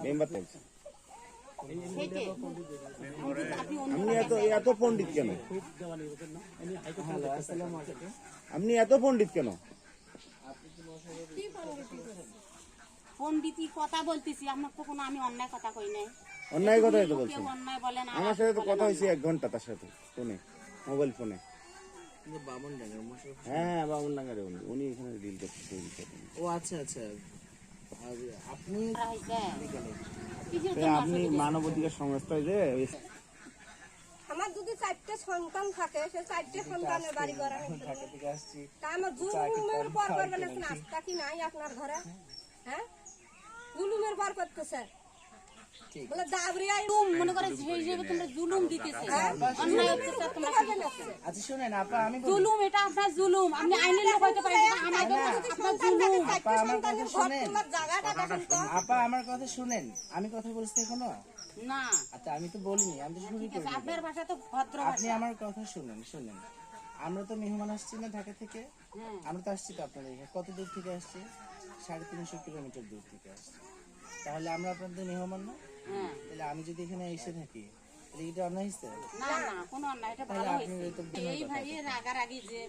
Member বলছে সেটাই। আপনি এত পণ্ডিত কেন? আপনি এত পণ্ডিত কেন? পণ্ডিতি কথা বলতেছি, আমার তো কোনো আমি অন্যায় কথা কই নাই। অন্যায় কথাই তো বলছেন। কেউ অন্যায় বলে না, আমার সাথে তো কথা হয়েছে 1 ঘন্টা তার সাথে ফোনে, মোবাইল ফোনে। হ্যাঁ, বামুনডাঙ্গারে উনি এখানে ডিল করতেছে। ও আচ্ছা আচ্ছা। আর আপনি আপনি মানবাধিকার সংস্থায় যে আমার যদি 4টে সন্তান থাকে, সে 4টে সন্তানের বাড়ি ঘর আমি তা আমার জুলুমের পর করবেন আস্থা কি নাই আপনার ঘরে? হ্যাঁ, জুলুমের পর করতেছে বলে দাবরিয়া মনে করে যে হিসেবে তোমরা জুলুম দিতেছে, অন্যায় অত্যাচার তোমরা করতেছে। আচ্ছা শুনেন আপা, আমি জুলুম, এটা আপনার জুলুম। আপনি আইনের লোক হইতে পারেন, এটা আমাদের আপনার জুলুম। আপা আমার কথা শুনেন, আমি কথা বলছি এখনো না, আচ্ছা আমি তো বলিনি, আমি তো শুরু ঠিক আছে, করি। আপনার ভাষা তো ভদ্র আপনি ভাষা। আমার কথা শুনেন শুনেন আমরা তো মেহমান আসছি না ঢাকা থেকে, হ্যাঁ। আমরা তো আসছি তো আপনাদের এখানে। কত দূর থেকে আসছি? 350 কিলোমিটার দূর থেকে আসছি। তাহলে আমরা আপনাদের মেহমান না? হ্যাঁ। তাহলে আমি যদি এখানে এসে থাকি তাহলে এটা অন্যায় হচ্ছে? না না, কোনো অন্যায়, এটা ভালো হয়েছে। এই ভাই রাগারাগি যে